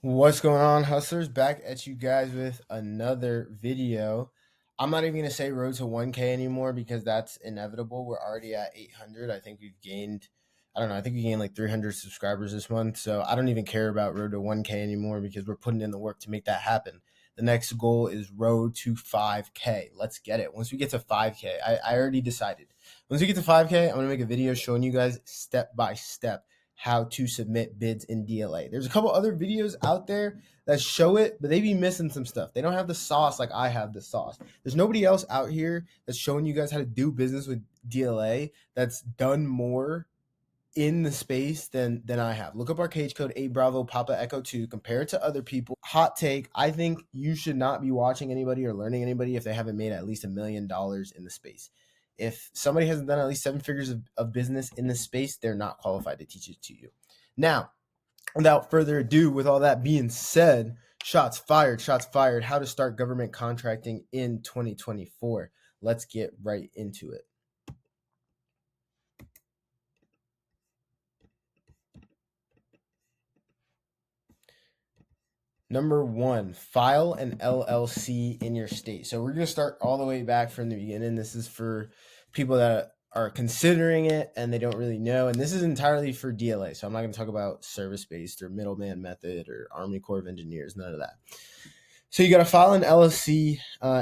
What's going on, hustlers? Back at you guys with another video. I'm not even going to say road to 1K anymore because that's inevitable. We're already at 800. I think we've gained, I don't know, I think we gained like 300 subscribers this month. So I don't even care about road to 1K anymore because we're putting in the work to make that happen. The next goal is road to 5K. Let's get it. Once we get to 5K, I already decided. Once we get to 5K, I'm going to make a video showing you guys step by step how to submit bids in DLA. There's a couple other videos out there that show it, but they be missing some stuff. They don't have the sauce like I have the sauce. There's nobody else out here that's showing you guys how to do business with DLA that's done more in the space than I have. Look up our cage code A Bravo Papa Echo 2, compare it to other people. Hot take, I think you should not be watching anybody or learning anybody if they haven't made at least $1 million in the space. If somebody hasn't done at least 7 figures of business in this space, they're not qualified to teach it to you. Now, without further ado, with all that being said, shots fired, how to start government contracting in 2024. Let's get right into it. Number one, file an LLC in your state. So we're going to start all the way back from the beginning. This is for people that are considering it and they don't really know. And this is entirely for DLA. So I'm not going to talk about service-based or middleman method or Army Corps of Engineers, none of that. So you got to file an LLC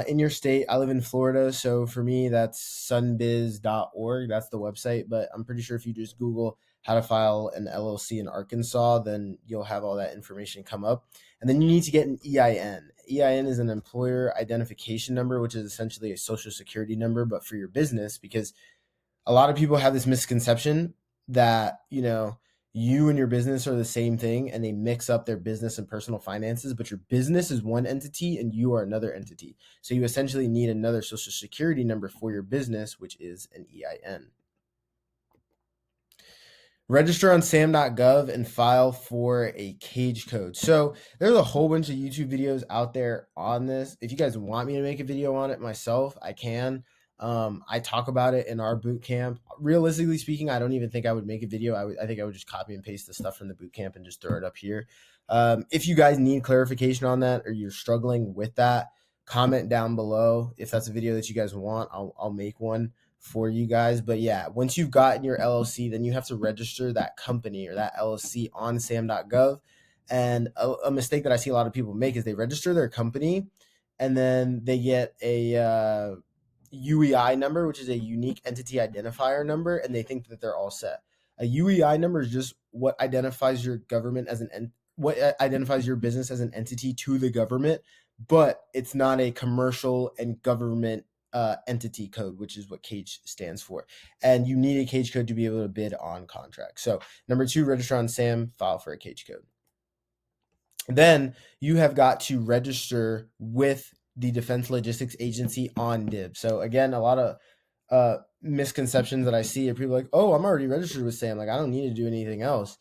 in your state. I live in Florida. So for me, that's sunbiz.org. That's the website. But I'm pretty sure if you just Google how to file an LLC in Arkansas, then you'll have all that information come up. And then you need to get an EIN. EIN is an employer identification number, which is essentially a social security number, but for your business, because a lot of people have this misconception that, you and your business are the same thing and they mix up their business and personal finances, but your business is one entity and you are another entity. So you essentially need another social security number for your business, which is an EIN. Register on sam.gov and file for a cage code. So there's a whole bunch of YouTube videos out there on this. If you guys want me to make a video on it myself, I can. I talk about it in our boot camp. Realistically speaking, I don't even think I would make a video. I think I would just copy and paste the stuff from the boot camp and just throw it up here. If you guys need clarification on that or you're struggling with that, comment down below. If that's a video that you guys want, I'll make one for you guys. But yeah, once you've gotten your LLC, then you have to register that company or that LLC on sam.gov. And a mistake that I see a lot of people make is they register their company and then they get a UEI number, which is a unique entity identifier number, and they think that they're all set. A UEI number is just what identifies your government as what identifies your business as an entity to the government, but it's not a commercial and government entity code, which is what CAGE stands for. And you need a CAGE code to be able to bid on contracts. So number two, register on SAM, file for a CAGE code. Then you have got to register with the Defense Logistics Agency on DIB. So again, a lot of misconceptions that I see are people like, oh, I'm already registered with SAM. Like, I don't need to do anything else.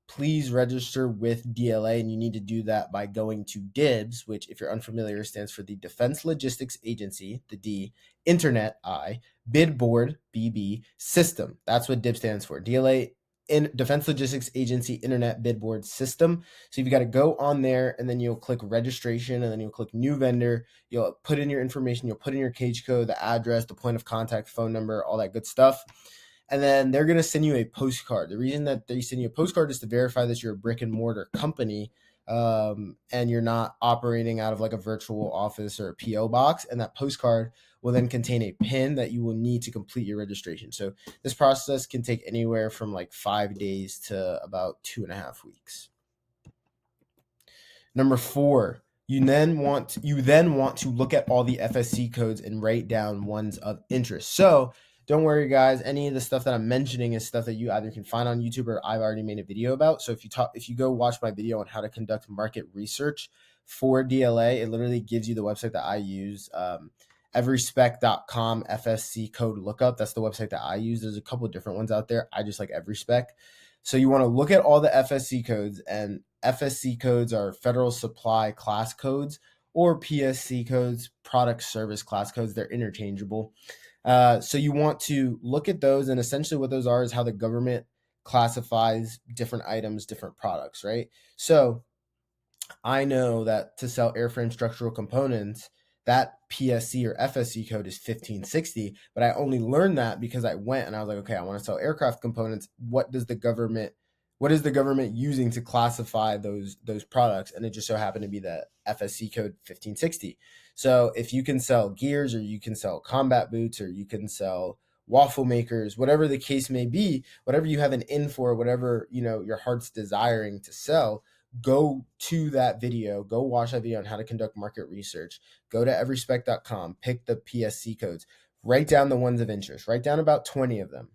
Please register with DLA, and you need to do that by going to DIBS, which, if you're unfamiliar, stands for the Defense Logistics Agency, the D, Internet, I, Bid Board, BB, System. That's what DIB stands for. DLA in Defense Logistics Agency Internet Bid Board System. So you've got to go on there and then you'll click registration and then you'll click new vendor. You'll put in your information. You'll put in your CAGE code, the address, the point of contact, phone number, all that good stuff. And then they're going to send you a postcard. The reason that they send you a postcard is to verify that you're a brick and mortar company and you're not operating out of like a virtual office or a PO box. And that postcard will then contain a PIN that you will need to complete your registration. So this process can take anywhere from like 5 days to about 2.5 weeks. Number four, you then want to look at all the FSC codes and write down ones of interest. So don't worry, guys. Any of the stuff that I'm mentioning is stuff that you either can find on YouTube or I've already made a video about. So if you go watch my video on how to conduct market research for DLA, it literally gives you the website that I use. Everyspec.com FSC code lookup. That's the website that I use. There's a couple of different ones out there. I just like Everyspec. So you want to look at all the FSC codes, and FSC codes are Federal Supply Class Codes, or PSC codes, Product Service Class Codes. They're interchangeable. So you want to look at those, and essentially what those are is how the government classifies different items, different products, right? So I know that to sell airframe structural components, that PSC or FSC code is 1560, but I only learned that because I went and I was like, okay, I want to sell aircraft components. What is the government using to classify those products? And it just so happened to be the FSC code 1560. So if you can sell gears, or you can sell combat boots, or you can sell waffle makers, whatever the case may be, whatever you have an in for, whatever your heart's desiring to sell, go to that video, go watch that video on how to conduct market research, go to everyspec.com, pick the PSC codes, write down the ones of interest, write down about 20 of them.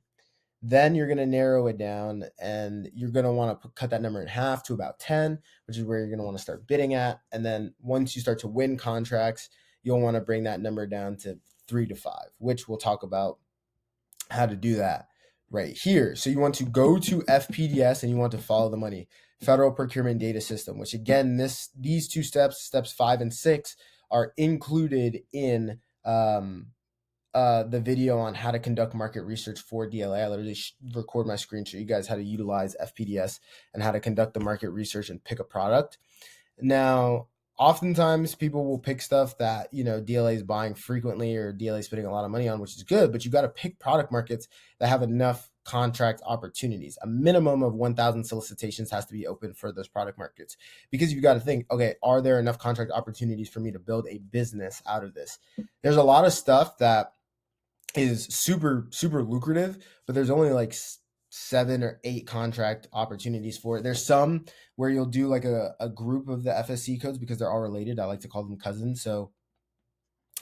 Then you're going to narrow it down, and you're going to want to cut that number in half to about 10, which is where you're going to want to start bidding at. And then once you start to win contracts, you'll want to bring that number down to 3 to 5, which we'll talk about how to do that right here. So you want to go to FPDS and you want to follow the money, Federal Procurement Data System, which again, these two steps 5 and 6, are included in the video on how to conduct market research for DLA. I literally record my screen, show you guys how to utilize FPDS and how to conduct the market research and pick a product. Now, oftentimes people will pick stuff that DLA is buying frequently, or DLA is spending a lot of money on, which is good, but you got to pick product markets that have enough contract opportunities. A minimum of 1,000 solicitations has to be open for those product markets, because you've got to think, okay, are there enough contract opportunities for me to build a business out of this? There's a lot of stuff that is super, super lucrative, but there's only like 7 or 8 contract opportunities for it. There's some where you'll do like a group of the FSC codes because they're all related. I like to call them cousins. So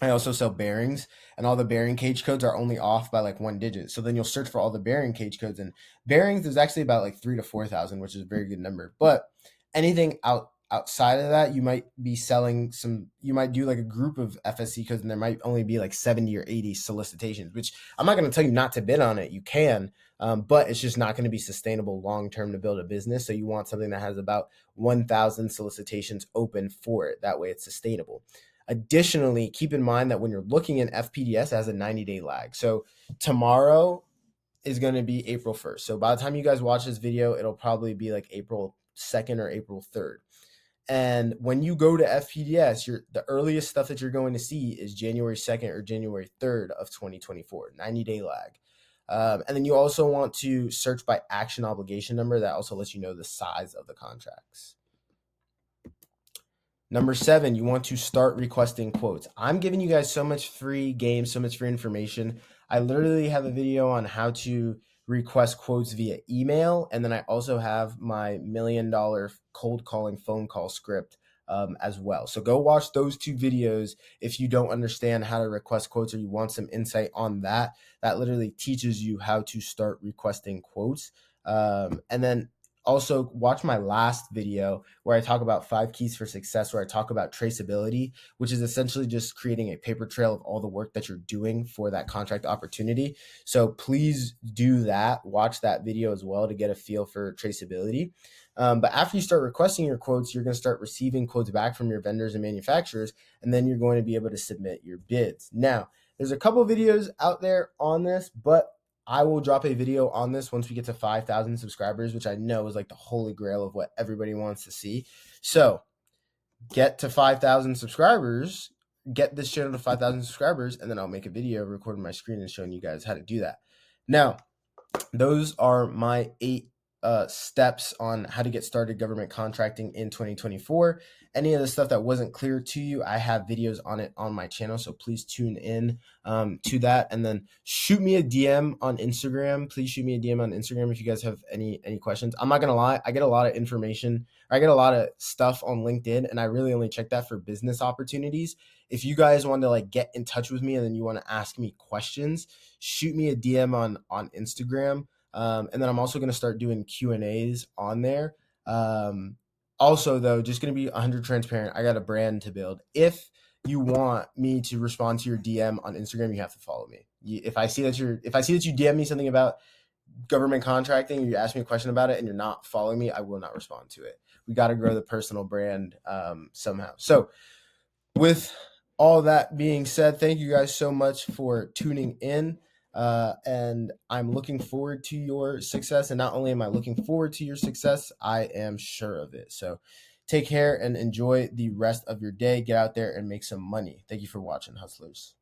I also sell bearings, and all the bearing cage codes are only off by like 1 digit. So then you'll search for all the bearing cage codes, and bearings, there's actually about like 3 to 4,000, which is a very good number. But anything outside of that, you might be selling you might do like a group of FSC codes, and there might only be like 70 or 80 solicitations, which I'm not going to tell you not to bid on it. You can, but it's just not going to be sustainable long-term to build a business. So you want something that has about 1,000 solicitations open for it. That way it's sustainable. Additionally, keep in mind that when you're looking at FPDS, it has a 90-day lag. So tomorrow is going to be April 1st. So by the time you guys watch this video, it'll probably be like April 2nd or April 3rd. And when you go to FPDS, the earliest stuff that you're going to see is January 2nd or January 3rd of 2024, 90-day lag. And then you also want to search by action obligation number. That also lets you know the size of the contracts. Number 7, you want to start requesting quotes. I'm giving you guys so much free game, so much free information. I literally have a video on how to request quotes via email. And then I also have my $1 million cold calling phone call script as well. So go watch those 2 videos if you don't understand how to request quotes, or you want some insight on that. That literally teaches you how to start requesting quotes. And then also watch my last video where I talk about 5 keys for success, where I talk about traceability, which is essentially just creating a paper trail of all the work that you're doing for that contract opportunity. So please do that. Watch that video as well to get a feel for traceability. But after you start requesting your quotes, you're going to start receiving quotes back from your vendors and manufacturers, and then you're going to be able to submit your bids. Now, there's a couple videos out there on this, but I will drop a video on this once we get to 5,000 subscribers, which I know is like the holy grail of what everybody wants to see. So get to 5,000 subscribers, get this channel to 5,000 subscribers, and then I'll make a video recording my screen and showing you guys how to do that. Now, those are my 8 steps on how to get started government contracting in 2024. Any of the stuff that wasn't clear to you, I have videos on it on my channel, so please tune in to that. And then shoot me a DM on Instagram. Please shoot me a DM on Instagram if you guys have any questions. I'm not gonna lie, I get a lot of information. I get a lot of stuff on LinkedIn, and I really only check that for business opportunities. If you guys want to like get in touch with me and then you want to ask me questions, shoot me a DM on Instagram. And then I'm also going to start doing Q&As on there. Also, though, just going to be 100 transparent. I got a brand to build. If you want me to respond to your DM on Instagram, you have to follow me. If I see that you DM me something about government contracting, or you ask me a question about it and you're not following me, I will not respond to it. We got to grow the personal brand somehow. So with all that being said, thank you guys so much for tuning in. And I'm looking forward to your success. And not only am I looking forward to your success, I am sure of it. So take care and enjoy the rest of your day. Get out there and make some money. Thank you for watching, hustlers.